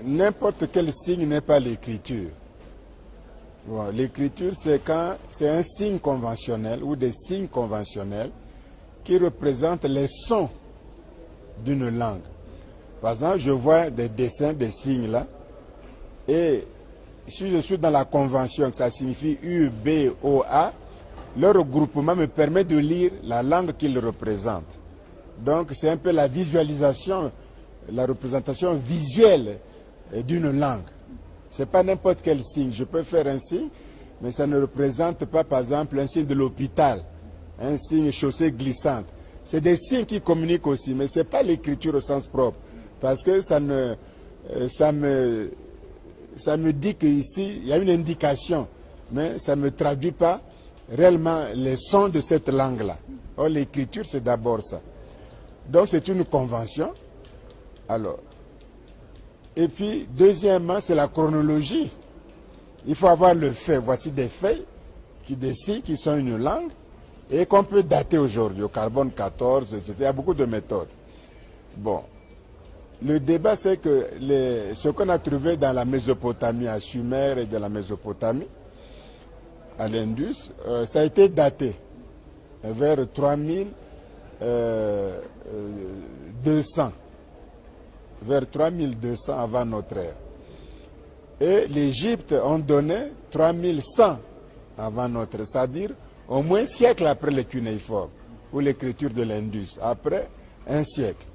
n'importe quel signe n'est pas l'écriture. Bon, l'écriture, c'est quand c'est un signe conventionnel ou des signes conventionnels qui représentent les sons d'une langue. Par exemple, je vois des dessins, des signes là, et si je suis dans la convention, que ça signifie U, B, O, A, leur regroupement me permet de lire la langue qu'ils représentent. Donc c'est un peu la visualisation, la représentation visuelle d'une langue. Ce n'est pas n'importe quel signe. Je peux faire un signe, mais ça ne représente pas, par exemple, un signe de l'hôpital, un signe chaussée glissante. C'est des signes qui communiquent aussi, mais ce n'est pas l'écriture au sens propre. Parce que ça me dit qu'ici, il y a une indication, mais ça ne me traduit pas réellement les sons de cette langue-là. Or, l'écriture, c'est d'abord ça. Donc, c'est une convention. Alors, et puis, deuxièmement, c'est la chronologie. Il faut avoir le fait. Voici des faits des signes qui sont une langue et qu'on peut dater aujourd'hui, au carbone 14, etc. Il y a beaucoup de méthodes. Bon. Le débat, c'est que ce qu'on a trouvé dans la Mésopotamie, à Sumer et de la Mésopotamie, à l'Indus, ça a été daté vers 3200. Vers 3200 avant notre ère. Et l'Égypte ont donné 3100 avant notre ère, c'est-à-dire au moins un siècle après les cunéiformes, ou l'écriture de l'Indus, après un siècle.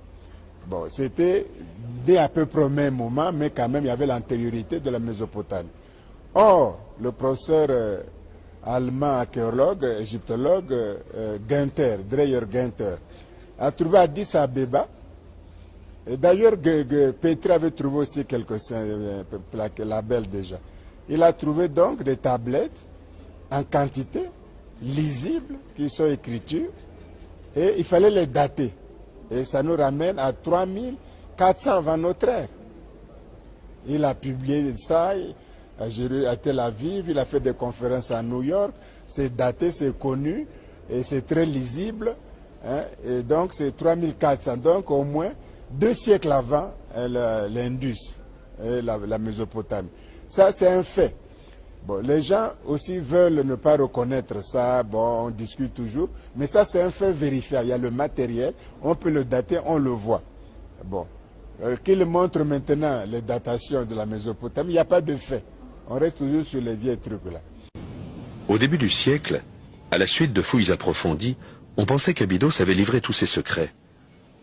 Bon, c'était dès à peu près au même moment, mais quand même il y avait l'antériorité de la Mésopotamie. Or, le professeur allemand, archéologue, égyptologue, Dreyer Günther, a trouvé à Addis Abeba. D'ailleurs, Petri avait trouvé aussi quelques labels déjà. Il a trouvé donc des tablettes en quantité, lisibles, qui sont écritures, et il fallait les dater. Et ça nous ramène à 3400 avant notre ère. Il a publié ça à Tel Aviv, il a fait des conférences à New York, c'est daté, c'est connu, et c'est très lisible, hein, et donc c'est 3400, donc au moins 2 siècles avant l'Indus, la Mésopotamie. Ça, c'est un fait. Bon, les gens aussi veulent ne pas reconnaître ça, bon, on discute toujours, mais ça, c'est un fait vérifiable. Il y a le matériel, on peut le dater, on le voit. Bon, qu'il montre maintenant les datations de la Mésopotamie, il n'y a pas de fait. On reste toujours sur les vieux trucs là. Au début du siècle, à la suite de fouilles approfondies, on pensait qu'Abydos avait livré tous ses secrets.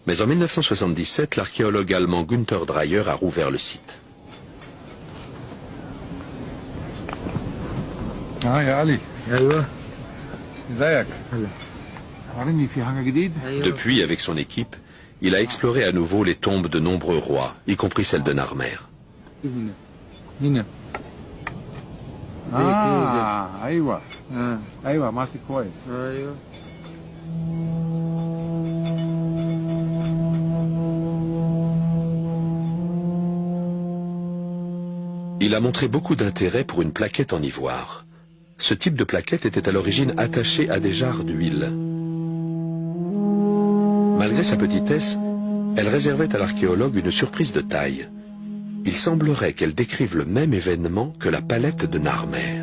Mais en 1977, l'archéologue allemand Günther Dreyer a rouvert le site. Depuis, avec son équipe, il a exploré à nouveau les tombes de nombreux rois, y compris celle de Narmer. Il a montré beaucoup d'intérêt pour une plaquette en ivoire. Ce type de plaquette était à l'origine attaché à des jarres d'huile. Malgré sa petitesse, elle réservait à l'archéologue une surprise de taille. Il semblerait qu'elle décrive le même événement que la palette de Narmer.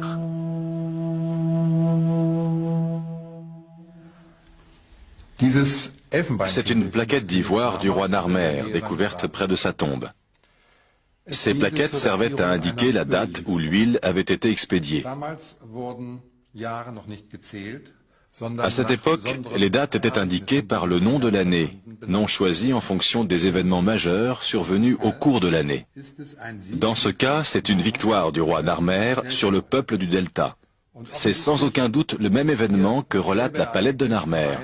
C'est une plaquette d'ivoire du roi Narmer, découverte près de sa tombe. Ces plaquettes servaient à indiquer la date où l'huile avait été expédiée. À cette époque, les dates étaient indiquées par le nom de l'année, nom choisi en fonction des événements majeurs survenus au cours de l'année. Dans ce cas, c'est une victoire du roi Narmer sur le peuple du Delta. C'est sans aucun doute le même événement que relate la palette de Narmer.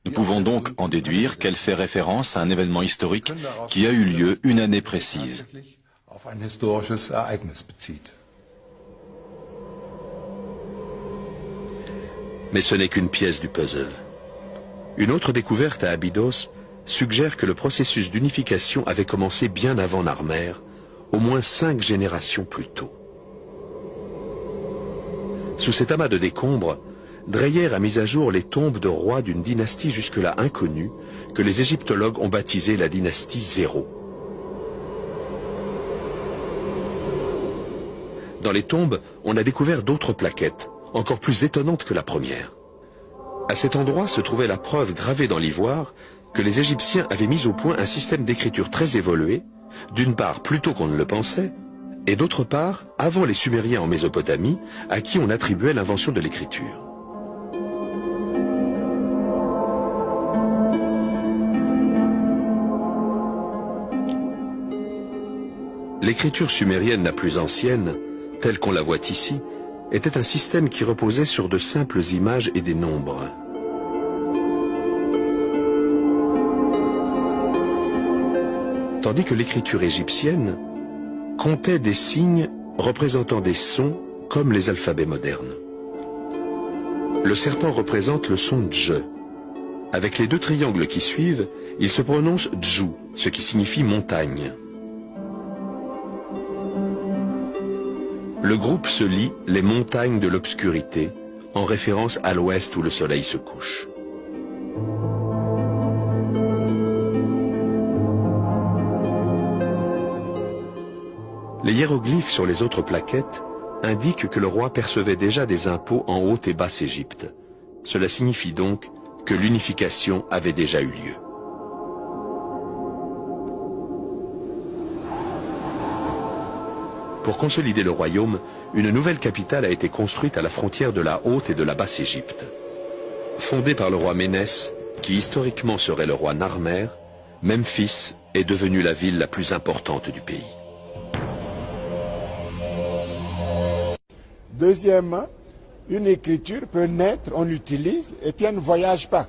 Nous pouvons donc en déduire qu'elle fait référence à un événement historique qui a eu lieu une année précise. Mais ce n'est qu'une pièce du puzzle. Une autre découverte à Abydos suggère que le processus d'unification avait commencé bien avant Narmer, au moins 5 générations plus tôt. Sous cet amas de décombres, Dreyer a mis à jour les tombes de rois d'une dynastie jusque-là inconnue, que les égyptologues ont baptisée la dynastie 0. Dans les tombes, on a découvert d'autres plaquettes, encore plus étonnantes que la première. À cet endroit se trouvait la preuve gravée dans l'ivoire que les Égyptiens avaient mis au point un système d'écriture très évolué, d'une part plus tôt qu'on ne le pensait, et d'autre part avant les Sumériens en Mésopotamie, à qui on attribuait l'invention de l'écriture. L'écriture sumérienne la plus ancienne, telle qu'on la voit ici, était un système qui reposait sur de simples images et des nombres. Tandis que l'écriture égyptienne comptait des signes représentant des sons comme les alphabets modernes. Le serpent représente le son dje. Avec les deux triangles qui suivent, il se prononce djou, ce qui signifie montagne. Le groupe se lit les montagnes de l'obscurité, en référence à l'ouest où le soleil se couche. Les hiéroglyphes sur les autres plaquettes indiquent que le roi percevait déjà des impôts en Haute et Basse Égypte. Cela signifie donc que l'unification avait déjà eu lieu. Pour consolider le royaume, une nouvelle capitale a été construite à la frontière de la Haute et de la Basse Égypte. Fondée par le roi Ménès, qui historiquement serait le roi Narmer, Memphis est devenue la ville la plus importante du pays. Deuxièmement, une écriture peut naître, on l'utilise et puis elle ne voyage pas.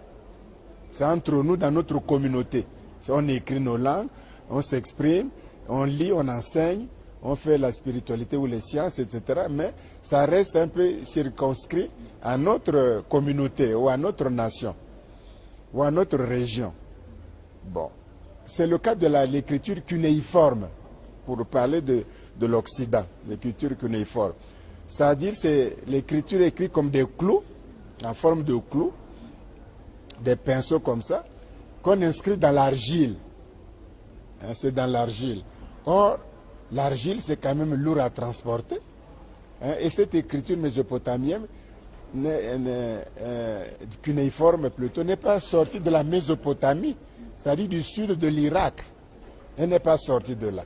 C'est entre nous, dans notre communauté. On écrit nos langues, on s'exprime, on lit, on enseigne, on fait la spiritualité ou les sciences, etc. Mais ça reste un peu circonscrit à notre communauté ou à notre nation ou à notre région. Bon, c'est le cas de l'écriture cunéiforme, pour parler de l'Occident, l'écriture cunéiforme. C'est-à-dire c'est l'écriture écrite comme des clous, en forme de clous, des pinceaux comme ça, qu'on inscrit dans l'argile. Hein, c'est dans l'argile. Or, l'argile, c'est quand même lourd à transporter. Hein, et cette écriture mésopotamienne, cunéiforme plutôt, n'est pas sortie de la Mésopotamie, c'est-à-dire du sud de l'Irak. Elle n'est pas sortie de là.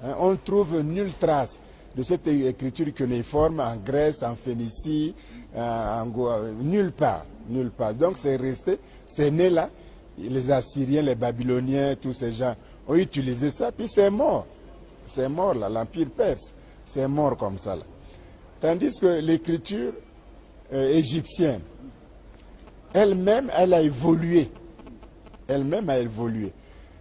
Hein, on ne trouve nulle trace de cette écriture cunéiforme en Grèce, en Phénicie, nulle part, nulle part. Donc c'est resté, c'est né là. Les Assyriens, les Babyloniens, tous ces gens ont utilisé ça, puis c'est mort. C'est mort là, l'Empire perse, c'est mort comme ça là. Tandis que l'écriture égyptienne, elle-même, elle a évolué. Elle-même a évolué.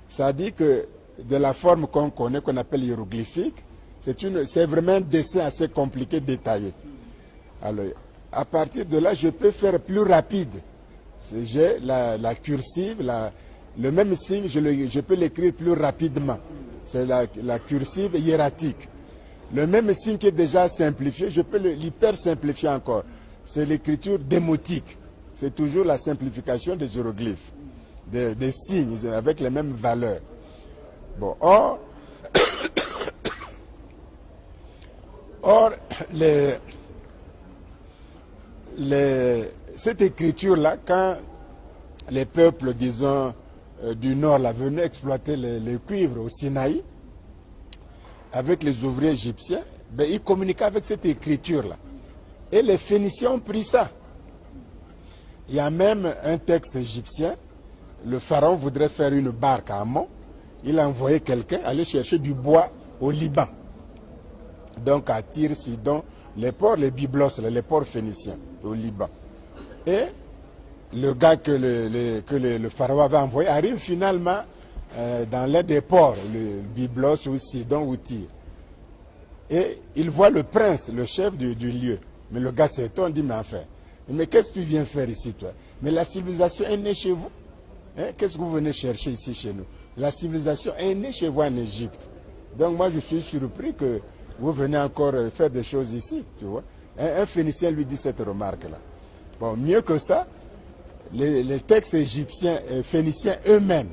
Ça dit que de la forme qu'on connaît, qu'on appelle hiéroglyphique, c'est vraiment un dessin assez compliqué, détaillé. Alors, à partir de là, je peux faire plus rapide. J'ai la cursive, le même signe, je peux l'écrire plus rapidement. C'est la cursive hiératique. Le même signe qui est déjà simplifié, je peux l'hyper simplifier encore. C'est l'écriture démotique. C'est toujours la simplification des hiéroglyphes, des signes avec les mêmes valeurs. Bon, Or, cette écriture-là, quand les peuples, disons, du Nord là, venaient exploiter les cuivres au Sinaï, avec les ouvriers égyptiens, ben, ils communiquaient avec cette écriture-là. Et les Phéniciens ont pris ça. Il y a même un texte égyptien, le pharaon voudrait faire une barque à Amon, il a envoyé quelqu'un aller chercher du bois au Liban. Donc à Tyr, Sidon, les ports, les Byblos, les ports phéniciens au Liban. Et le gars que le pharaon avait envoyé arrive finalement dans l'un des ports, le Byblos ou Sidon ou Tyr. Et il voit le prince, le chef du lieu. Mais le gars s'étonne, dit, mais enfin, mais qu'est-ce que tu viens faire ici, toi? Mais la civilisation est née chez vous. Hein? Qu'est-ce que vous venez chercher ici chez nous? La civilisation est née chez vous en Égypte. Donc moi, je suis surpris que vous venez encore faire des choses ici, tu vois. Un Phénicien lui dit cette remarque-là. Bon, mieux que ça, les textes égyptiens et phéniciens eux-mêmes,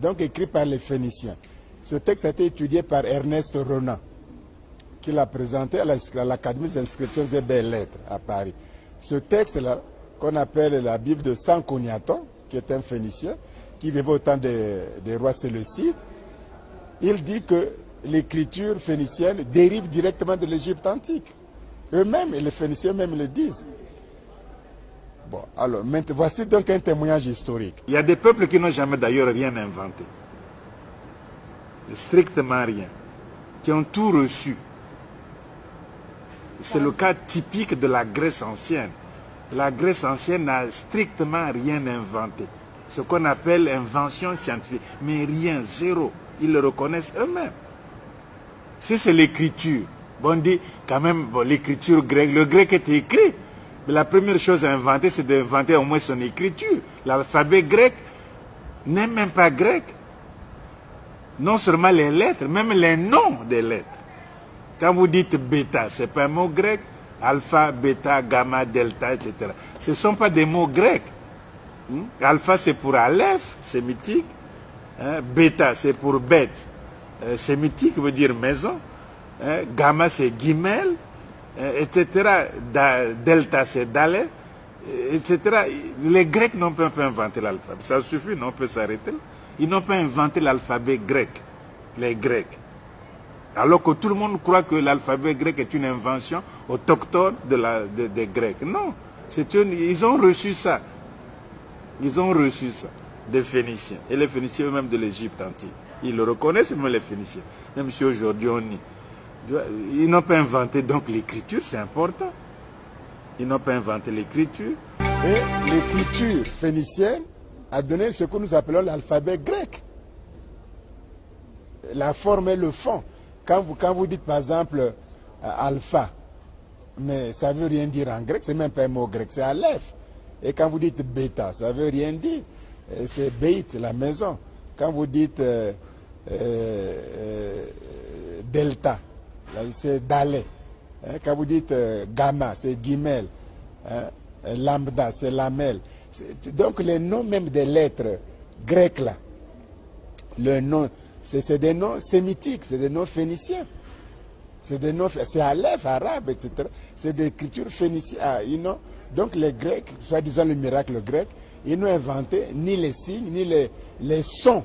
donc écrits par les Phéniciens. Ce texte a été étudié par Ernest Renan. qu'il a présenté à l'Académie des inscriptions et belles-lettres à Paris. Ce texte-là, qu'on appelle la Bible de Sanconiaton, qui est un Phénicien, qui vivait au temps des rois séleucides, il dit que l'écriture phénicienne dérive directement de l'Égypte antique. Eux-mêmes, les Phéniciens eux-mêmes le disent. Bon, alors, maintenant, voici donc un témoignage historique. Il y a des peuples qui n'ont jamais d'ailleurs rien inventé. Strictement rien. Qui ont tout reçu. C'est le cas typique de la Grèce ancienne. La Grèce ancienne n'a strictement rien inventé. Ce qu'on appelle invention scientifique. Mais rien, zéro. Ils le reconnaissent eux-mêmes. Si c'est l'écriture, bon, on dit quand même, bon, l'écriture grecque, le grec est écrit. Mais la première chose à inventer, c'est d'inventer au moins son écriture. L'alphabet grec n'est même pas grec. Non seulement les lettres, même les noms des lettres. Quand vous dites bêta, ce n'est pas un mot grec. Alpha, bêta, gamma, delta, etc. Ce ne sont pas des mots grecs. Alpha, c'est pour Aleph, sémitique. Bêta, c'est pour bête, sémitique, veut dire maison. Gamma, c'est guimel, etc. Delta, c'est dalé, etc. Les Grecs n'ont pas inventé l'alphabet. Ça suffit, non, on peut s'arrêter. Ils n'ont pas inventé l'alphabet grec, les Grecs. Alors que tout le monde croit que l'alphabet grec est une invention autochtone des Grecs. Non, ils ont reçu ça. Ils ont reçu ça des Phéniciens. Et les Phéniciens eux-mêmes de l'Égypte antique. Ils le reconnaissent, même les Phéniciens. Même si aujourd'hui on nie. Ils n'ont pas inventé donc l'écriture, c'est important. Ils n'ont pas inventé l'écriture. Et l'écriture phénicienne a donné ce que nous appelons l'alphabet grec. La forme et le fond. Quand vous dites par exemple alpha, mais ça ne veut rien dire en grec, c'est même pas un mot grec, c'est aleph. Et quand vous dites bêta, ça ne veut rien dire, c'est beit, la maison. Quand vous dites delta, c'est dalé. Quand vous dites gamma, c'est guimel. Lambda, c'est lamel. Donc les noms même des lettres grecques là, le nom, c'est des noms sémitiques, c'est des noms phéniciens. C'est des noms, c'est aleph, arabe, etc. C'est des écritures phéniciennes. Donc les Grecs, soi-disant le miracle grec, ils n'ont inventé ni les signes, ni les sons,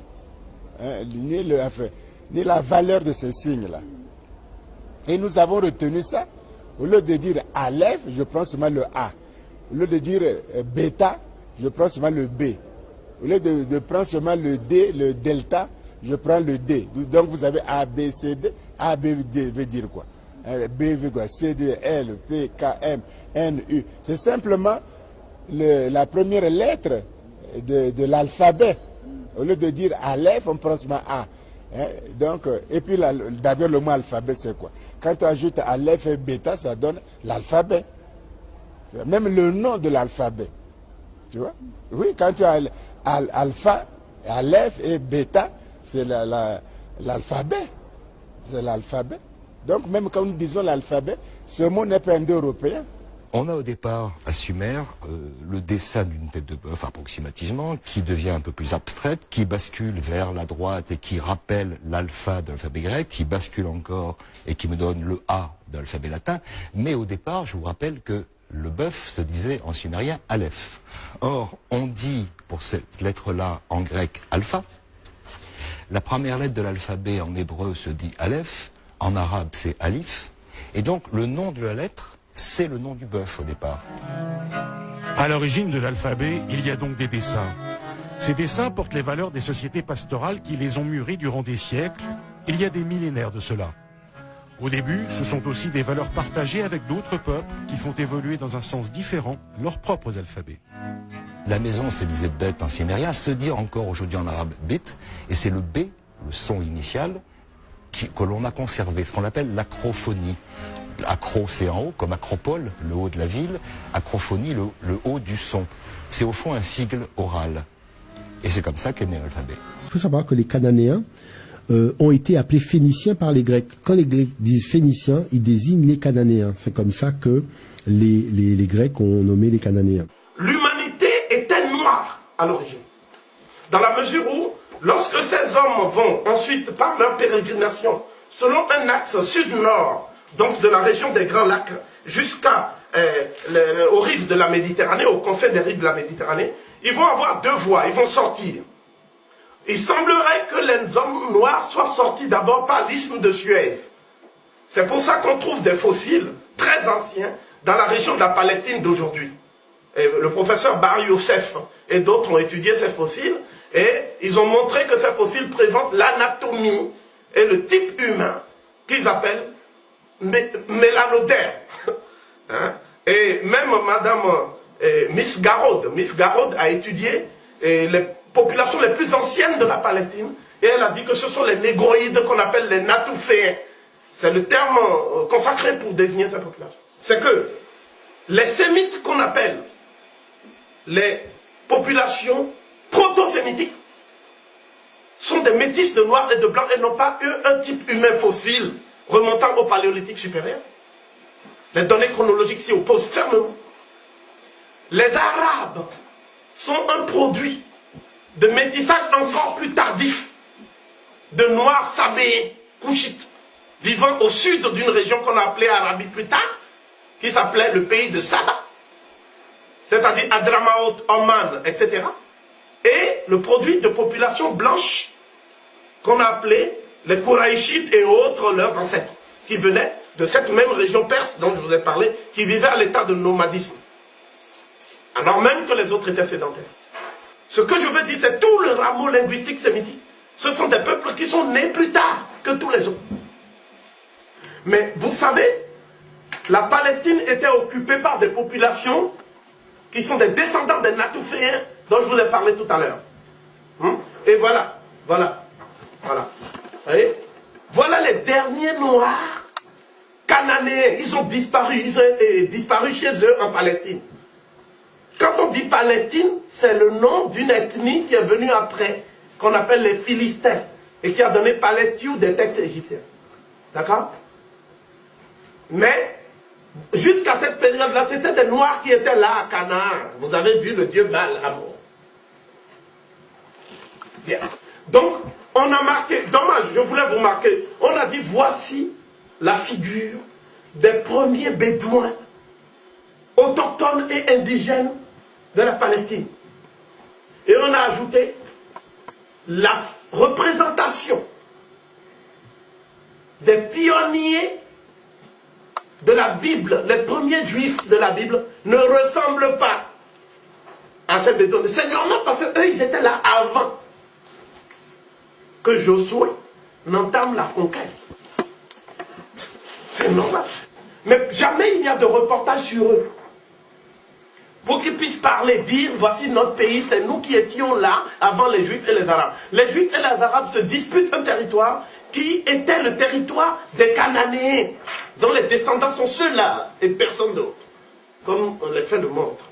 ni la valeur de ces signes-là. Et nous avons retenu ça. Au lieu de dire aleph, je prends seulement le A. Au lieu de dire bêta, je prends seulement le B. Au lieu de prendre seulement le D, le delta, je prends le D. Donc vous avez A, B, C, D. A, B, D veut dire quoi? B veut dire quoi? C, D, L, P, K, M, N, U. C'est simplement la première lettre de l'alphabet. Au lieu de dire aleph, on prend seulement A. Donc, et puis d'abord le mot alphabet c'est quoi? Quand tu ajoutes aleph et bêta, ça donne l'alphabet. Même le nom de l'alphabet. Tu vois? Oui, quand tu as alpha, aleph et bêta, c'est l'alphabet. C'est l'alphabet. Donc même quand nous disons l'alphabet, ce mot n'est pas indo-européen. On a au départ à Sumer le dessin d'une tête de bœuf approximativement, qui devient un peu plus abstraite, qui bascule vers la droite et qui rappelle l'alpha de l'alphabet grec, qui bascule encore et qui me donne le A de l'alphabet latin. Mais au départ, je vous rappelle que le bœuf se disait en sumérien Aleph. Or, on dit pour cette lettre-là en grec alpha. La première lettre de l'alphabet en hébreu se dit Aleph, en arabe c'est Alif. Et donc le nom de la lettre, c'est le nom du bœuf au départ. À l'origine de l'alphabet, il y a donc des dessins. Ces dessins portent les valeurs des sociétés pastorales qui les ont mûris durant des siècles, il y a des millénaires de cela. Au début, ce sont aussi des valeurs partagées avec d'autres peuples qui font évoluer dans un sens différent leurs propres alphabets. La maison se disait bête en sumérien, se dit encore aujourd'hui en arabe bit, et c'est le B, le son initial, que l'on a conservé, ce qu'on appelle l'acrophonie. Acro, c'est en haut, comme acropole, le haut de la ville. Acrophonie, le haut du son. C'est au fond un sigle oral. Et c'est comme ça qu'est né l'alphabet. Il faut savoir que les Cananéens ont été appelés Phéniciens par les Grecs. Quand les Grecs disent Phéniciens, ils désignent les Cananéens. C'est comme ça que les Grecs ont nommé les Cananéens. L'humanité était noire à l'origine. Dans la mesure où, lorsque ces hommes vont ensuite, par leur pérégrination, selon un axe sud-nord, donc de la région des Grands Lacs, aux rives de la Méditerranée, aux confins des rives de la Méditerranée, ils vont avoir deux voies, ils vont sortir. Il semblerait que les hommes noirs soient sortis d'abord par l'isthme de Suez. C'est pour ça qu'on trouve des fossiles très anciens dans la région de la Palestine d'aujourd'hui. Le professeur Bar Youssef et d'autres ont étudié ces fossiles et ils ont montré que ces fossiles présentent l'anatomie et le type humain qu'ils appellent mélanoderme. Hein? Et même Madame Miss Garrod a étudié les populations les plus anciennes de la Palestine et elle a dit que ce sont les négroïdes qu'on appelle les Natouféens. C'est le terme consacré pour désigner ces populations. C'est que les sémites qu'on appelle les populations proto-sémitiques sont des métis de noirs et de blancs et n'ont pas eu un type humain fossile remontant au paléolithique supérieur. Les données chronologiques s'y opposent fermement. Les Arabes sont un produit de métissage encore plus tardif de noirs sabéens, couchites, vivant au sud d'une région qu'on a appelée Arabie plus tard, qui s'appelait le pays de Saba, c'est-à-dire Hadramaut, Oman, etc. Et le produit de populations blanches qu'on a appelé les Kouraïchites et autres leurs ancêtres, qui venaient de cette même région perse dont je vous ai parlé, qui vivaient à l'état de nomadisme, alors même que les autres étaient sédentaires. Ce que je veux dire, c'est tout le rameau linguistique sémitique. Ce sont des peuples qui sont nés plus tard que tous les autres. Mais vous savez, la Palestine était occupée par des populations qui sont des descendants des Natouféens dont je vous ai parlé tout à l'heure. Et voilà. Vous voyez? Voilà les derniers noirs cananéens. Ils ont disparu chez eux en Palestine. Quand on dit Palestine, c'est le nom d'une ethnie qui est venue après, qu'on appelle les Philistins, et qui a donné Palestine des textes égyptiens. D'accord? Mais, jusqu'à cette période-là, c'était des Noirs qui étaient là à Canaan. Vous avez vu le dieu Baal Hamon. Bien. Donc, on a marqué, dommage, je voulais vous marquer, on a dit, voici la figure des premiers bédouins autochtones et indigènes de la Palestine. Et on a ajouté la représentation des pionniers de la Bible, les premiers juifs de la Bible, ne ressemblent pas à ces bédouins. C'est normal parce qu'eux, ils étaient là avant que Josué n'entame la conquête. C'est normal. Mais jamais il n'y a de reportage sur eux. Pour qu'ils puissent parler, dire, voici notre pays, c'est nous qui étions là avant les Juifs et les Arabes. Les Juifs et les Arabes se disputent un territoire qui était le territoire des Cananéens, dont les descendants sont ceux-là et personne d'autre, comme on les fait le montre.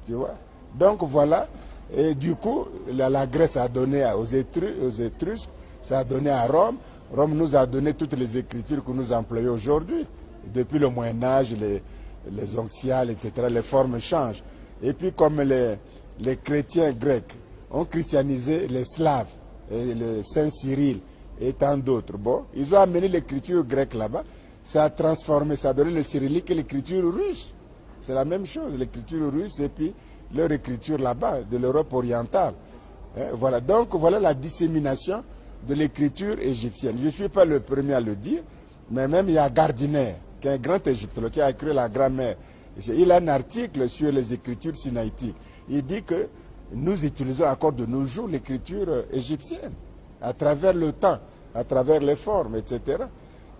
Tu vois? Donc voilà, et du coup, la Grèce a donné aux Étrusques, ça a donné à Rome. Rome nous a donné toutes les écritures que nous employons aujourd'hui. Depuis le Moyen-Âge, les onciales, etc., les formes changent. Et puis comme les chrétiens grecs ont christianisé les Slaves, et le Saint Cyril et tant d'autres, bon, ils ont amené l'écriture grecque là-bas, ça a transformé, ça a donné le cyrillique et l'écriture russe. C'est la même chose, l'écriture russe et puis leur écriture là-bas, de l'Europe orientale. Voilà, donc voilà la dissémination de l'écriture égyptienne. Je ne suis pas le premier à le dire, mais même il y a Gardiner, qui est un grand égyptologue, qui a écrit la grammaire. Il a un article sur les écritures sinaïtiques. Il dit que nous utilisons encore de nos jours l'écriture égyptienne, à travers le temps, à travers les formes, etc.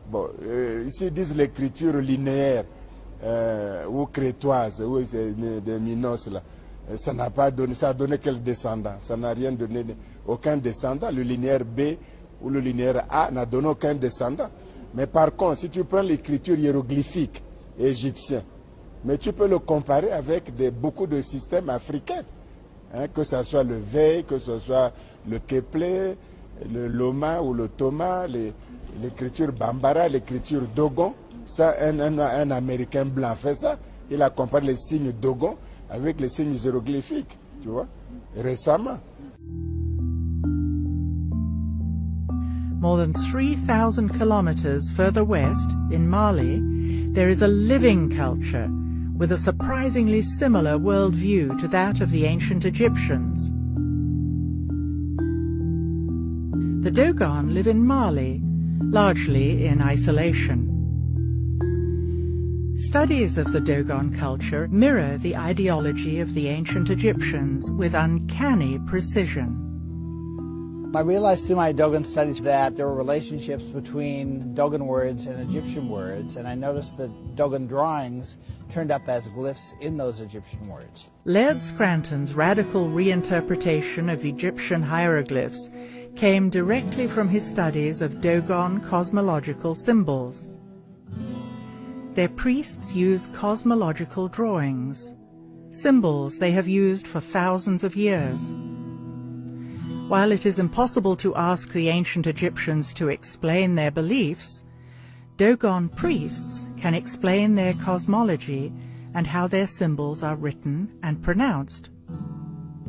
Bon, ici ils disent l'écriture linéaire ou crétoise, ou de Minos, là. Ça n'a pas donné, ça a donné quel descendant? Ça n'a rien donné, aucun descendant. Le linéaire B ou le linéaire A n'a donné aucun descendant. Mais par contre, si tu prends l'écriture hiéroglyphique égyptienne, mais tu peux le comparer avec beaucoup de systèmes africains, hein, que ce soit le Vey, que ce soit le Keplé, le Loma ou le Toma, l'écriture Bambara, l'écriture Dogon. Ça, un Américain blanc fait ça. Il a comparé les signes Dogon avec les signes hiéroglyphiques, tu vois, récemment. more than 3,000 kilometers further west, in Mali, there is a living culture with a surprisingly similar worldview to that of the ancient Egyptians. The Dogon live in Mali, largely in isolation. Studies of the Dogon culture mirror the ideology of the ancient Egyptians with uncanny precision. I realized through my Dogon studies that there were relationships between Dogon words and Egyptian words, and I noticed that Dogon drawings turned up as glyphs in those Egyptian words. Laird Scranton's radical reinterpretation of Egyptian hieroglyphs came directly from his studies of Dogon cosmological symbols. Their priests use cosmological drawings, symbols they have used for thousands of years. While it is impossible to ask the ancient Egyptians to explain their beliefs, Dogon priests can explain their cosmology and how their symbols are written and pronounced.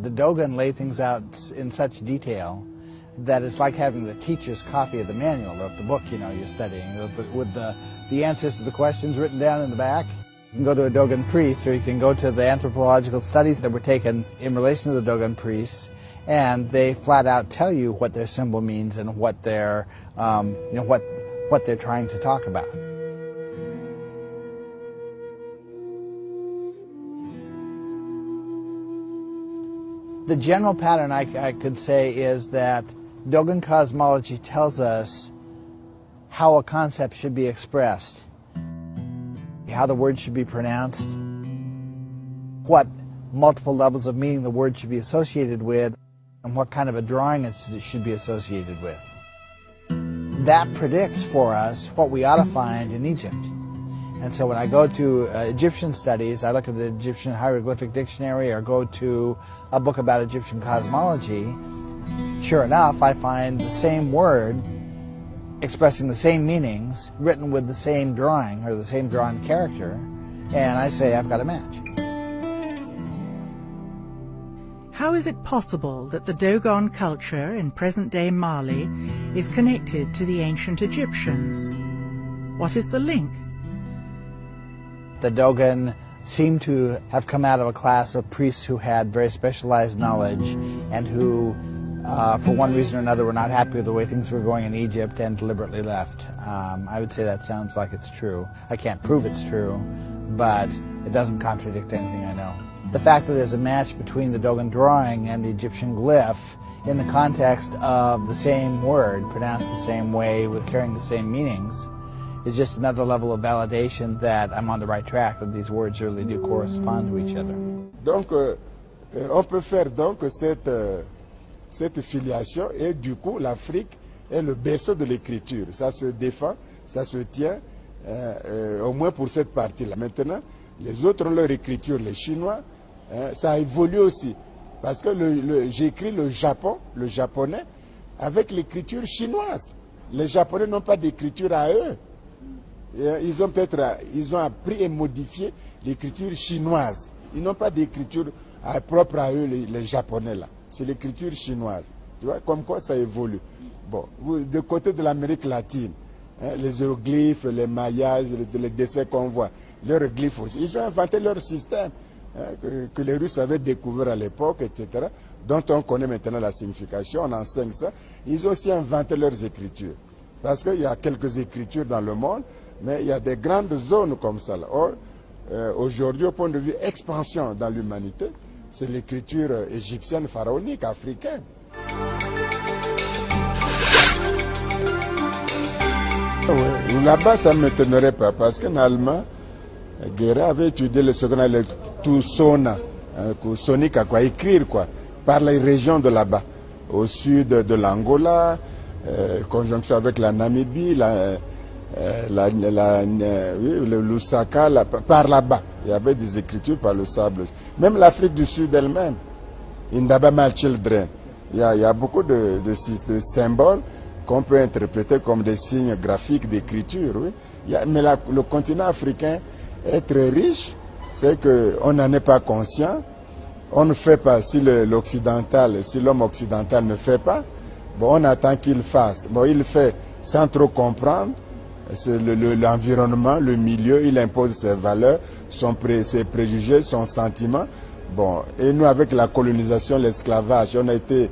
The Dogon lay things out in such detail that it's like having the teacher's copy of the manual of the book, you're studying, with the answers to the questions written down in the back. You can go to a Dogon priest, or you can go to the anthropological studies that were taken in relation to the Dogon priests, and they flat out tell you what their symbol means and what they're, what they're trying to talk about. The general pattern I could say is that Dogon cosmology tells us how a concept should be expressed, how the word should be pronounced, what multiple levels of meaning the word should be associated with, and what kind of a drawing it should be associated with. That predicts for us what we ought to find in Egypt. And so when I go to Egyptian studies, I look at the Egyptian Hieroglyphic Dictionary or go to a book about Egyptian cosmology, sure enough, I find the same word expressing the same meanings, written with the same drawing or the same drawn character, and I say I've got a match. How is it possible that the Dogon culture in present-day Mali is connected to the ancient Egyptians? What is the link? The Dogon seem to have come out of a class of priests who had very specialized knowledge and who, for one reason or another, were not happy with the way things were going in Egypt and deliberately left. I would say that sounds like it's true. I can't prove it's true, but it doesn't contradict anything I know. The fact that there's a match between the Dogon drawing and the Egyptian glyph in the context of the same word, pronounced the same way, with carrying the same meanings, is just another level of validation that I'm on the right track, that these words really do correspond to each other. Donc, on peut faire donc cette filiation, et du coup, l'Afrique est le berceau de l'écriture. Ça se défend, ça se tient, au moins pour cette partie-là. Maintenant, les autres ont leur écriture, les Chinois, ça a évolué aussi. Parce que j'écris le japonais, avec l'écriture chinoise. Les Japonais n'ont pas d'écriture à eux. Ils ont appris et modifié l'écriture chinoise. Ils n'ont pas d'écriture propre à eux, les Japonais là. C'est l'écriture chinoise. Tu vois, comme quoi ça évolue. Bon, de côté de l'Amérique latine, les hiéroglyphes, les maillages, les dessins qu'on voit, leurs glyphes aussi. Ils ont inventé leur système que les Russes avaient découvert à l'époque, etc., dont on connaît maintenant la signification, on enseigne ça. Ils ont aussi inventé leurs écritures. Parce qu'il y a quelques écritures dans le monde, mais il y a des grandes zones comme ça. Or, aujourd'hui, au point de vue expansion dans l'humanité, c'est l'écriture égyptienne pharaonique, africaine. Là-bas, ça ne m'étonnerait pas, parce qu'en allemand, Guérin avait étudié ce qu'on appelle tout sona, sonique à quoi écrire, quoi, par les régions de là-bas, au sud de l'Angola, conjonction avec la Namibie, le Lusaka, par là-bas. Il y avait des écritures par le sable. Même l'Afrique du Sud elle-même, Indaba My Children, il y a beaucoup de symboles qu'on peut interpréter comme des signes graphiques d'écriture. Oui. Mais le continent africain est très riche, c'est qu'on n'en est pas conscient. On ne fait pas, si l'homme occidental ne fait pas, Bon, on attend qu'il fasse. Bon, il fait sans trop comprendre l'environnement, le milieu, il impose ses valeurs, ses préjugés, son sentiment. Bon, et nous, avec la colonisation, l'esclavage, on a été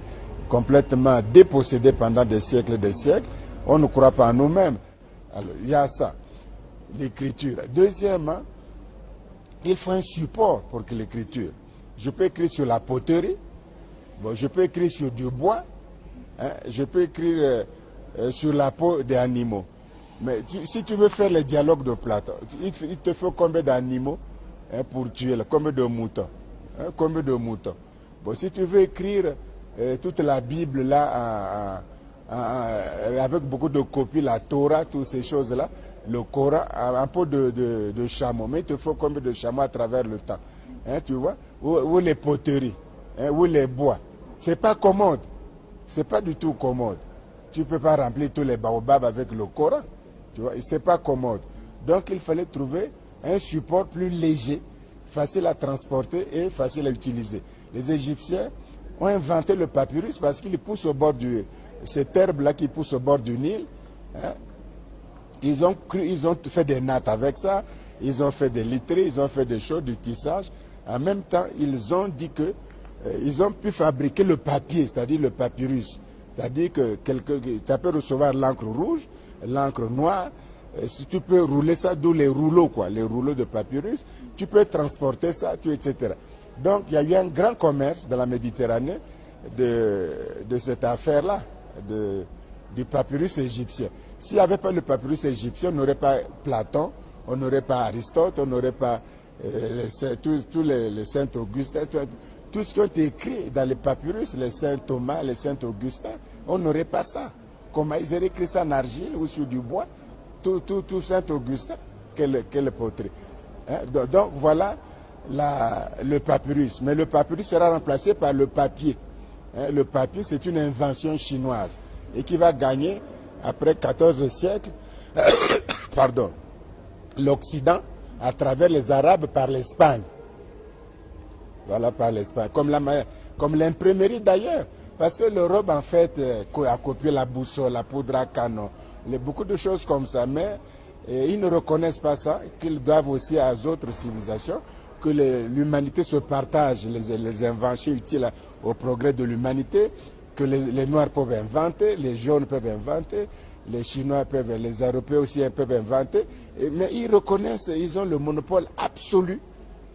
complètement dépossédés pendant des siècles et des siècles. On ne croit pas en nous-mêmes. Alors, il y a ça, l'écriture. Deuxièmement, il faut un support pour que l'écriture. Je peux écrire sur la poterie, bon, je peux écrire sur du bois, hein, je peux écrire sur la peau des animaux. Mais si tu veux faire les dialogues de Platon, il te faut combien d'animaux, hein, pour tuer, combien de moutons, hein, combien de moutons. Bon, si tu veux écrire toute la Bible là, avec beaucoup de copies, la Torah, toutes ces choses-là, le Coran, un peu de chameaux. Mais il te faut combien de chameaux à travers le temps, hein, tu vois, ou les poteries, hein, ou les bois. C'est pas commode, c'est pas du tout commode. Tu ne peux pas remplir tous les baobabs avec le Coran, tu vois, et c'est pas commode. Donc il fallait trouver un support plus léger, facile à transporter et facile à utiliser. Les Égyptiens ont inventé le papyrus parce qu'il pousse au bord cette herbe-là qui pousse au bord du Nil, hein. Ils ont fait des nattes avec ça, ils ont fait des literies, ils ont fait des choses, du tissage. En même temps, ils ont dit que ils ont pu fabriquer le papier, c'est-à-dire le papyrus. C'est-à-dire que tu peux recevoir l'encre rouge, l'encre noire, si tu peux rouler ça, d'où les rouleaux, quoi, les rouleaux de papyrus, tu peux transporter ça, etc. Donc, il y a eu un grand commerce dans la Méditerranée de cette affaire-là, du papyrus égyptien. S'il n'y avait pas le papyrus égyptien, on n'aurait pas Platon, on n'aurait pas Aristote, on n'aurait pas tous les saints Augustins, tout ce qui ont été écrit dans les papyrus, les saints Thomas, les saints Augustins, on n'aurait pas ça. Comment ils auraient écrit ça en argile ou sur du bois, tout saint Augustin, quelle poterie. Hein? Donc voilà le papyrus. Mais le papyrus sera remplacé par le papier. Hein? Le papier, c'est une invention chinoise et qui va gagner après 14 siècles, pardon, l'Occident à travers les Arabes par l'Espagne. Voilà, par l'Espagne. Comme l'imprimerie d'ailleurs. Parce que l'Europe, en fait, a copié la boussole, la poudre à canon, beaucoup de choses comme ça. Mais ils ne reconnaissent pas ça, qu'ils doivent aussi à d'autres civilisations, que l'humanité se partage les inventions utiles au progrès de l'humanité, que les Noirs peuvent inventer, les jaunes peuvent inventer, les Chinois peuvent, les Européens aussi peuvent inventer, mais ils reconnaissent, ils ont le monopole absolu,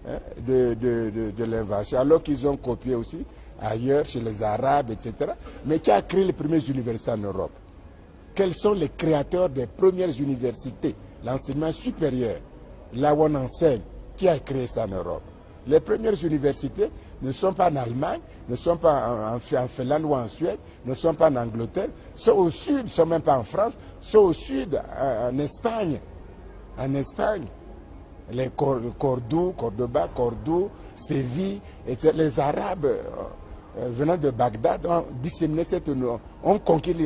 hein, de l'invention, alors qu'ils ont copié aussi ailleurs, chez les Arabes, etc. Mais qui a créé les premières universités en Europe? Quels sont les créateurs des premières universités, l'enseignement supérieur, là où on enseigne? Qui a créé ça en Europe? Les premières universités ne sont pas en Allemagne, ne sont pas en Finlande ou en Suède, ne sont pas en Angleterre, sont au sud, ne sont même pas en France, sont au sud, en Espagne. En Espagne. Les Cordoba, Cordoue, Séville, etc. Les Arabes venant de Bagdad ont disséminé ont conquis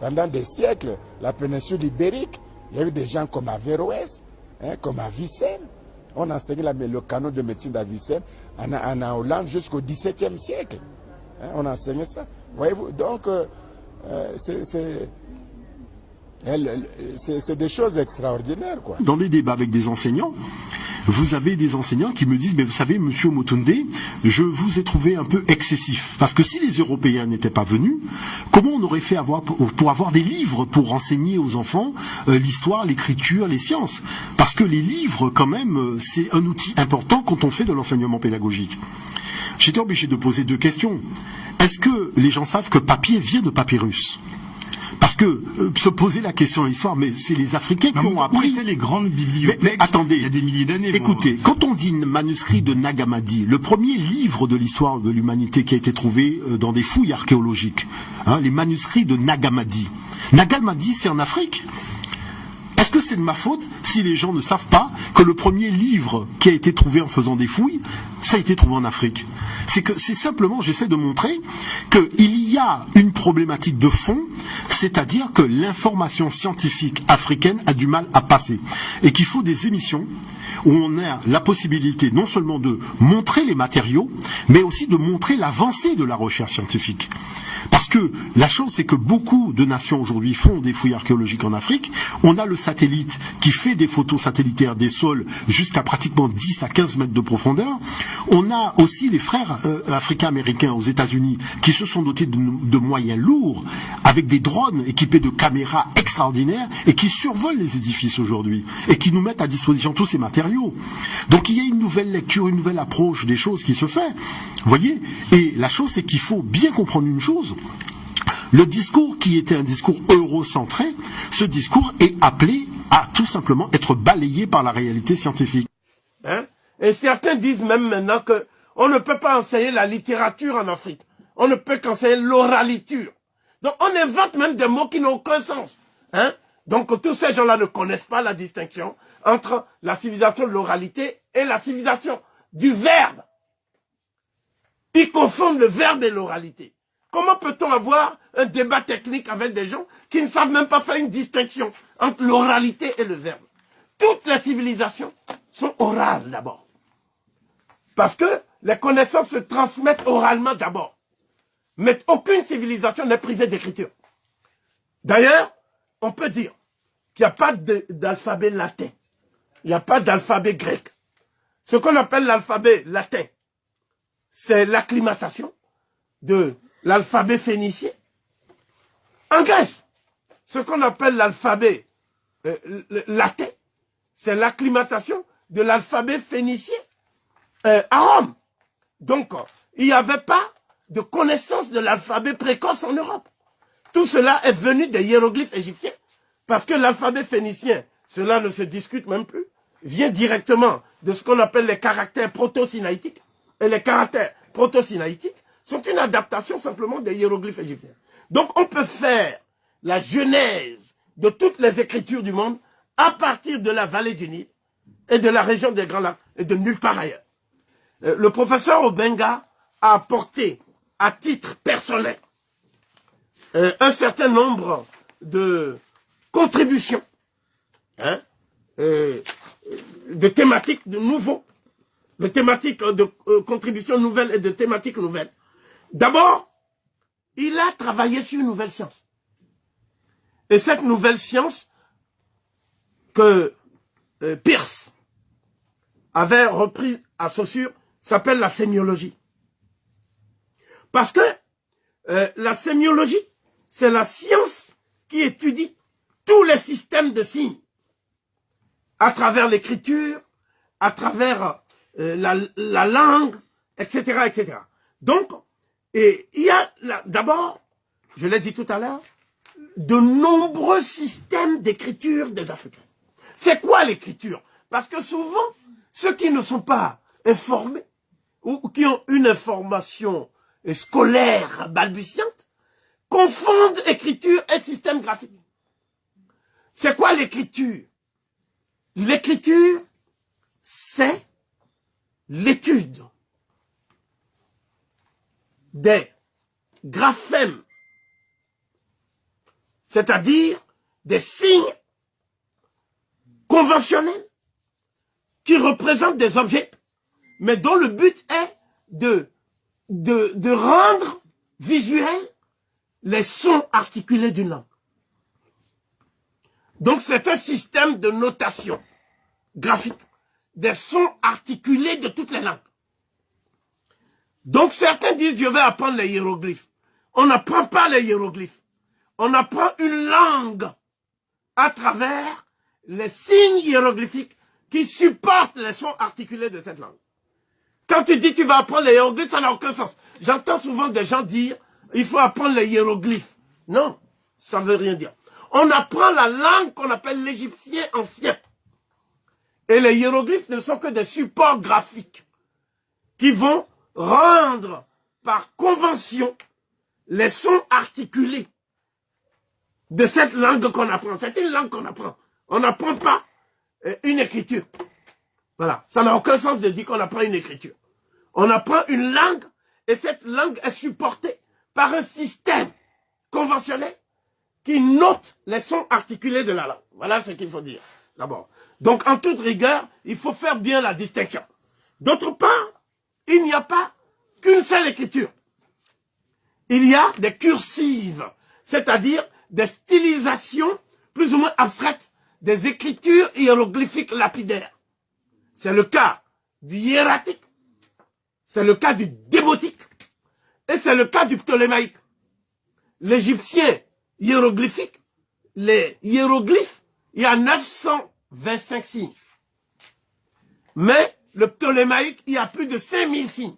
pendant des siècles la péninsule ibérique. Il y a eu des gens comme Averroès, hein, comme Avicenne. On enseignait le canon de médecine d'Avicenne en Hollande jusqu'au XVIIe siècle. Hein, on enseignait ça. Voyez-vous, donc c'est des choses extraordinaires, quoi. Dans des débats avec des enseignants, vous avez des enseignants qui me disent, mais vous savez, monsieur Motonde, je vous ai trouvé un peu excessif. Parce que si les Européens n'étaient pas venus, comment on aurait fait pour avoir des livres pour enseigner aux enfants l'histoire, l'écriture, les sciences? Parce que les livres, quand même, c'est un outil important quand on fait de l'enseignement pédagogique. J'étais obligé de poser deux questions. Est-ce que les gens savent que papier vient de papyrus? Parce que se poser la question de l'histoire, mais c'est les Africains qui ont appris. Où étaient les grandes bibliothèques? Mais attendez, il y a des milliers d'années. Écoutez, quand on dit manuscrit de Nag Hammadi, le premier livre de l'histoire de l'humanité qui a été trouvé dans des fouilles archéologiques, hein, les manuscrits de Nag Hammadi. Nag Hammadi, c'est en Afrique. Est-ce que c'est de ma faute si les gens ne savent pas que le premier livre qui a été trouvé en faisant des fouilles, ça a été trouvé en Afrique? C'est simplement, j'essaie de montrer qu'il y a une problématique de fond, c'est-à-dire que l'information scientifique africaine a du mal à passer. Et qu'il faut des émissions où on a la possibilité non seulement de montrer les matériaux, mais aussi de montrer l'avancée de la recherche scientifique. Parce que la chose, c'est que beaucoup de nations aujourd'hui font des fouilles archéologiques en Afrique. On a le satellite qui fait des photos satellitaires des sols jusqu'à pratiquement 10 à 15 mètres de profondeur. On a aussi les frères africains-américains aux États-Unis qui se sont dotés de moyens lourds avec des drones équipés de caméras extraordinaires et qui survolent les édifices aujourd'hui et qui nous mettent à disposition tous ces matériaux. Donc il y a une nouvelle lecture, une nouvelle approche des choses qui se fait. Vous voyez? Et la chose, c'est qu'il faut bien comprendre une chose. Le discours qui était un discours eurocentré, ce discours est appelé à tout simplement être balayé par la réalité scientifique. Hein? Et certains disent même maintenant que on ne peut pas enseigner la littérature en Afrique. On ne peut qu'enseigner l'oraliture. Donc on invente même des mots qui n'ont aucun sens. Hein? Donc tous ces gens-là ne connaissent pas la distinction entre la civilisation de l'oralité et la civilisation du verbe. Ils confondent le verbe et l'oralité. Comment peut-on avoir un débat technique avec des gens qui ne savent même pas faire une distinction entre l'oralité et le verbe? Toutes les civilisations sont orales d'abord. Parce que les connaissances se transmettent oralement d'abord. Mais aucune civilisation n'est privée d'écriture. D'ailleurs, on peut dire qu'il n'y a pas d'alphabet latin. Il n'y a pas d'alphabet grec. Ce qu'on appelle l'alphabet latin, c'est l'acclimatation de l'alphabet phénicien. En Grèce, ce qu'on appelle l'alphabet latin, c'est l'acclimatation de l'alphabet phénicien à Rome. Donc, il n'y avait pas de connaissance de l'alphabet précoce en Europe. Tout cela est venu des hiéroglyphes égyptiens, parce que l'alphabet phénicien, cela ne se discute même plus, vient directement de ce qu'on appelle les caractères proto-sinaïtiques. Et les caractères proto-sinaïtiques sont une adaptation simplement des hiéroglyphes égyptiens. Donc on peut faire la genèse de toutes les écritures du monde à partir de la vallée du Nil et de la région des Grands Lacs et de nulle part ailleurs. Le professeur Obenga a apporté à titre personnel un certain nombre de contributions, hein, de thématiques de nouveaux, de thématiques de contributions nouvelles et de thématiques nouvelles. D'abord, il a travaillé sur une nouvelle science. Et cette nouvelle science que Peirce avait repris à Saussure s'appelle la sémiologie. Parce que la sémiologie, c'est la science qui étudie tous les systèmes de signes à travers l'écriture, à travers la langue, etc., etc. Donc, il y a d'abord, je l'ai dit tout à l'heure, de nombreux systèmes d'écriture des Africains. C'est quoi l'écriture? Parce que souvent, ceux qui ne sont pas informés ou qui ont une information scolaire balbutiante confondent écriture et système graphique. C'est quoi l'écriture? L'écriture, c'est l'étude des graphèmes, c'est-à-dire des signes conventionnels qui représentent des objets, mais dont le but est de rendre visuels les sons articulés d'une langue. Donc c'est un système de notation graphique des sons articulés de toutes les langues. Donc certains disent je vais apprendre les hiéroglyphes. On n'apprend pas les hiéroglyphes. On apprend une langue à travers les signes hiéroglyphiques qui supportent les sons articulés de cette langue. Quand tu dis tu vas apprendre les hiéroglyphes, ça n'a aucun sens. J'entends souvent des gens dire il faut apprendre les hiéroglyphes. Non, ça ne veut rien dire. On apprend la langue qu'on appelle l'égyptien ancien. Et les hiéroglyphes ne sont que des supports graphiques qui vont rendre par convention les sons articulés de cette langue qu'on apprend. C'est une langue qu'on apprend. On n'apprend pas une écriture. Voilà, ça n'a aucun sens de dire qu'on apprend une écriture. On apprend une langue et cette langue est supportée par un système conventionnel qui note les sons articulés de la langue. Voilà ce qu'il faut dire d'abord. Donc en toute rigueur, il faut faire bien la distinction. D'autre part, il n'y a pas qu'une seule écriture. il y a des cursives, c'est-à-dire des stylisations plus ou moins abstraites des écritures hiéroglyphiques lapidaires. C'est le cas du hiératique, c'est le cas du démotique, et c'est le cas du ptolémaïque. L'égyptien hiéroglyphique, les hiéroglyphes, il y a 925 signes. Mais le ptolémaïque, il y a plus de 5000 signes.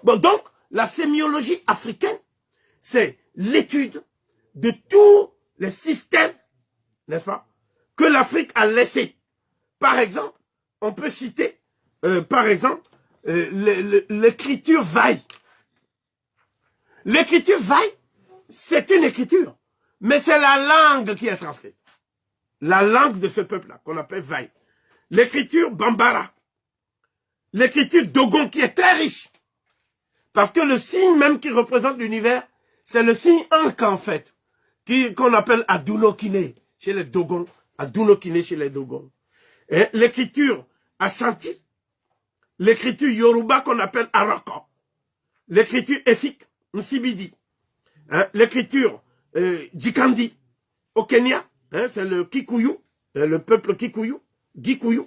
Bon, donc, la sémiologie africaine, c'est l'étude de tous les systèmes, n'est-ce pas, que l'Afrique a laissés. Par exemple, on peut citer, l'écriture vaille. L'écriture vaille, c'est une écriture, mais c'est la langue qui est transcrite. La langue de ce peuple-là, qu'on appelle vaille. L'écriture bambara. L'écriture dogon, qui est très riche. Parce que le signe même qui représente l'univers, c'est le signe Ankh, en fait, qu'on appelle Adunokine chez les Dogons. Adunokine chez les Dogons. Et l'écriture Ashanti, l'écriture Yoruba qu'on appelle Aroko, l'écriture Efik, Nsibidi, hein, l'écriture Jikandi au Kenya, hein, c'est le Kikuyu, le peuple Kikuyu, Gikuyu,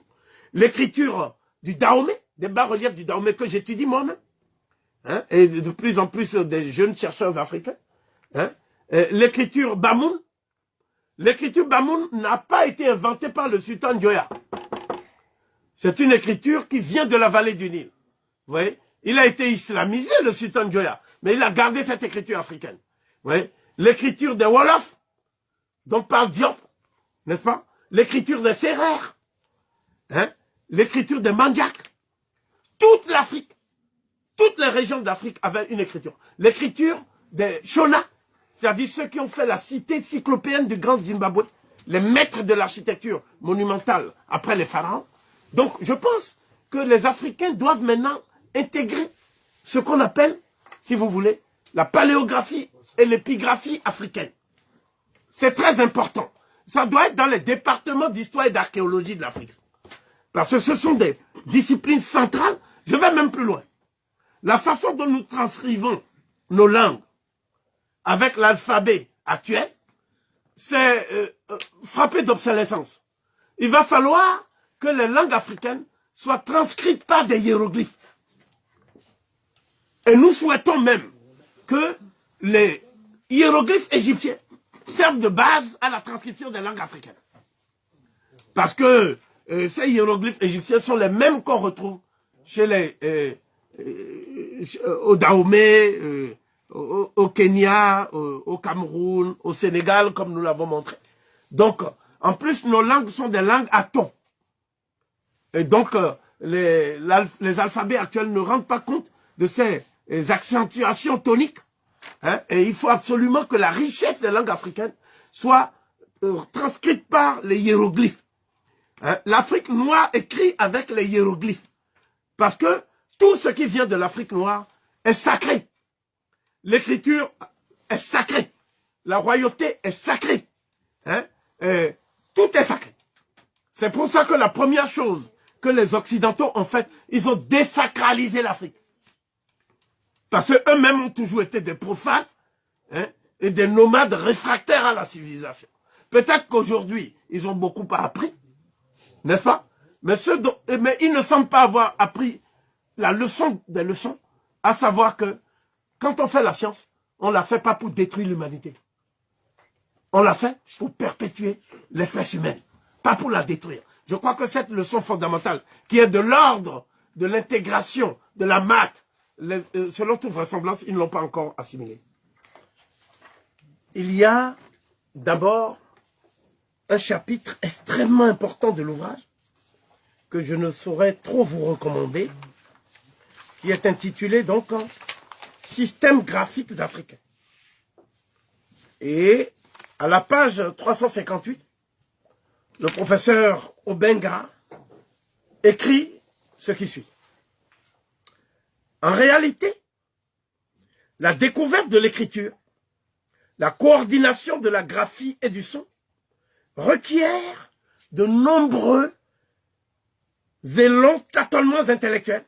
l'écriture du Dahomey, des bas-reliefs du Dahomey que j'étudie moi-même, hein, et de plus en plus des jeunes chercheurs africains, hein, l'écriture Bamoun. L'écriture Bamoun n'a pas été inventée par le sultan Djoya. C'est une écriture qui vient de la vallée du Nil. Vous voyez, il a été islamisé, le sultan Djoya, mais il a gardé cette écriture africaine. Vous voyez, l'écriture des Wolofs, dont parle Diop, n'est-ce pas? L'écriture des Sérères, hein? L'écriture des Mandjak. Toute l'Afrique, toutes les régions d'Afrique avaient une écriture. L'écriture des Shona, c'est-à-dire ceux qui ont fait la cité cyclopéenne du Grand Zimbabwe, les maîtres de l'architecture monumentale après les pharaons. Donc, je pense que les Africains doivent maintenant intégrer ce qu'on appelle, si vous voulez, la paléographie et l'épigraphie africaine. C'est très important. Ça doit être dans les départements d'histoire et d'archéologie de l'Afrique. Parce que ce sont des disciplines centrales. Je vais même plus loin. La façon dont nous transcrivons nos langues avec l'alphabet actuel, c'est frappé d'obsolescence. Il va falloir que les langues africaines soient transcrites par des hiéroglyphes. Et nous souhaitons même que les hiéroglyphes égyptiens servent de base à la transcription des langues africaines. Parce que ces hiéroglyphes égyptiens sont les mêmes qu'on retrouve chez les au Dahomey, au Kenya, au Cameroun, au Sénégal, comme nous l'avons montré. Donc, en plus, nos langues sont des langues à tons. Et donc, les alphabets actuels ne rendent pas compte de ces accentuations toniques. Hein, et il faut absolument que la richesse des langues africaines soit transcrite par les hiéroglyphes. Hein, l'Afrique noire écrit avec les hiéroglyphes. Parce que tout ce qui vient de l'Afrique noire est sacré. L'écriture est sacrée. La royauté est sacrée. Hein, tout est sacré. C'est pour ça que la première chose que les Occidentaux ont faite, ils ont désacralisé l'Afrique. Parce qu'eux-mêmes ont toujours été des profanes, hein, et des nomades réfractaires à la civilisation. Peut-être qu'aujourd'hui, ils ont beaucoup appris, n'est-ce pas? Mais ils ne semblent pas avoir appris la leçon des leçons, à savoir que quand on fait la science, on ne la fait pas pour détruire l'humanité. On l'a fait pour perpétuer l'espèce humaine, pas pour la détruire. Je crois que cette leçon fondamentale, qui est de l'ordre de l'intégration, de la maths, selon toute vraisemblance, ils ne l'ont pas encore assimilée. Il y a d'abord un chapitre extrêmement important de l'ouvrage, que je ne saurais trop vous recommander, qui est intitulé donc « Systèmes graphiques africains ». Et à la page 358, le professeur Obenga écrit ce qui suit. En réalité, la découverte de l'écriture, la coordination de la graphie et du son requiert de nombreux et longs tâtonnements intellectuels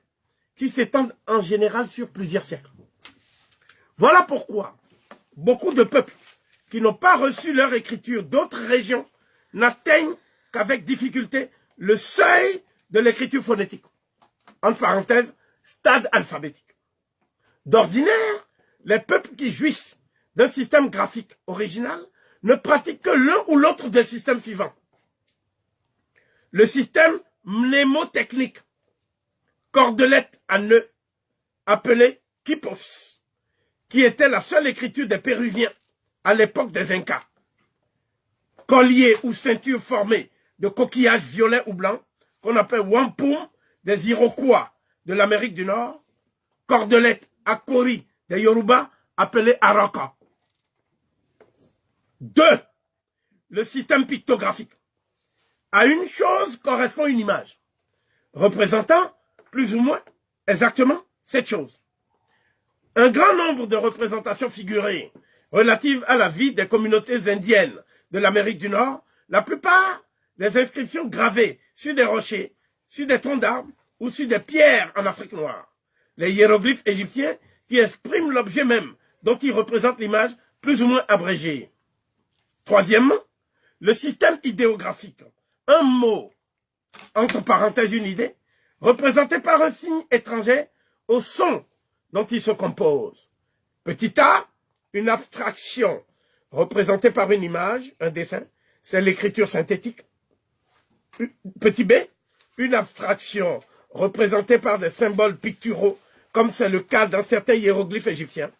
qui s'étendent en général sur plusieurs siècles. Voilà pourquoi beaucoup de peuples qui n'ont pas reçu leur écriture d'autres régions n'atteignent qu'avec difficulté le seuil de l'écriture phonétique. Entre parenthèses, stade alphabétique. D'ordinaire, les peuples qui jouissent d'un système graphique original ne pratiquent que l'un ou l'autre des systèmes suivants. Le système mnémotechnique, cordelette à nœud, appelé Quipos, qui était la seule écriture des Péruviens à l'époque des Incas. Collier ou ceinture formée de coquillages violets ou blancs, qu'on appelle wampum des Iroquois de l'Amérique du Nord, cordelette akori des Yoruba, appelé araka. 2. Le système pictographique. À une chose correspond une image, représentant plus ou moins exactement cette chose. Un grand nombre de représentations figurées relatives à la vie des communautés indiennes de l'Amérique du Nord, la plupart des inscriptions gravées sur des rochers, sur des troncs d'arbres ou sur des pierres en Afrique noire. Les hiéroglyphes égyptiens qui expriment l'objet même dont ils représentent l'image plus ou moins abrégée. Troisièmement, le système idéographique. Un mot, entre parenthèses une idée, représenté par un signe étranger au son dont il se compose. Petit a, une abstraction représentée par une image, un dessin, c'est l'écriture synthétique. Petit b, une abstraction représentée par des symboles picturaux, comme c'est le cas dans certains hiéroglyphes égyptiens.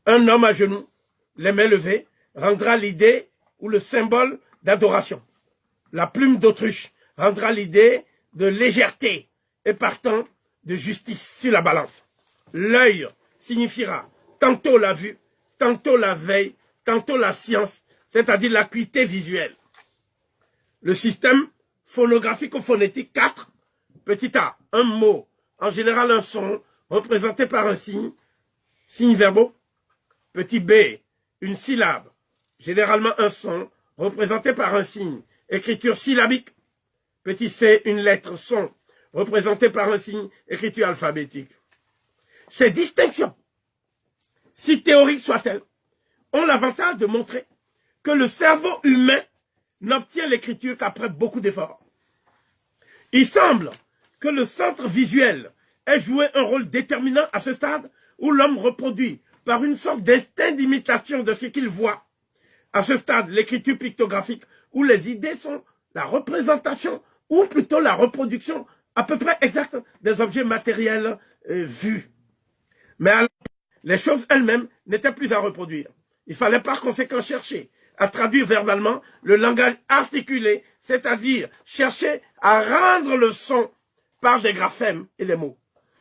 Un homme à genoux, les mains levées, rendra l'idée ou le symbole d'adoration. La plume d'autruche rendra l'idée de légèreté et partant de justice sur la balance. L'œil signifiera tantôt la vue, tantôt la veille, tantôt la science, c'est-à-dire l'acuité visuelle. Le système phonographique ou phonétique 4, petit a, un mot, en général un son, représenté par un signe, signe verbaux. Petit b, une syllabe, généralement un son, représenté par un signe, écriture syllabique. Petit c, une lettre son, représentée par un signe, écriture alphabétique. Ces distinctions, si théoriques soient-elles, ont l'avantage de montrer que le cerveau humain n'obtient l'écriture qu'après beaucoup d'efforts. Il semble que le centre visuel ait joué un rôle déterminant à ce stade où l'homme reproduit par une sorte d'instinct d'imitation de ce qu'il voit. À ce stade, l'écriture pictographique où les idées sont la représentation ou plutôt la reproduction à peu près exacte des objets matériels vus. Mais alors, les choses elles-mêmes n'étaient plus à reproduire. Il fallait par conséquent chercher à traduire verbalement le langage articulé, c'est-à-dire chercher à rendre le son par des graphèmes et des mots.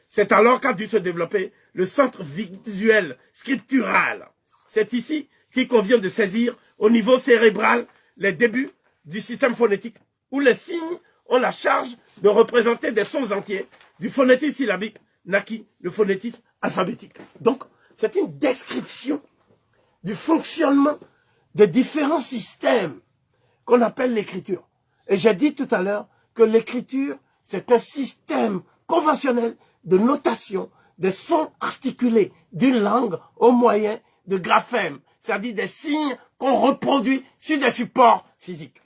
C'est alors qu'a dû se développer le centre visuel scriptural. C'est ici qu'il convient de saisir au niveau cérébral les débuts du système phonétique, où les signes ont la charge de représenter des sons entiers, du phonétisme syllabique naquit le phonétisme alphabétique. Donc, c'est une description du fonctionnement des différents systèmes qu'on appelle l'écriture. Et j'ai dit tout à l'heure que l'écriture, c'est un système conventionnel de notation des sons articulés d'une langue au moyen de graphèmes, c'est-à-dire des signes qu'on reproduit sur des supports physiques.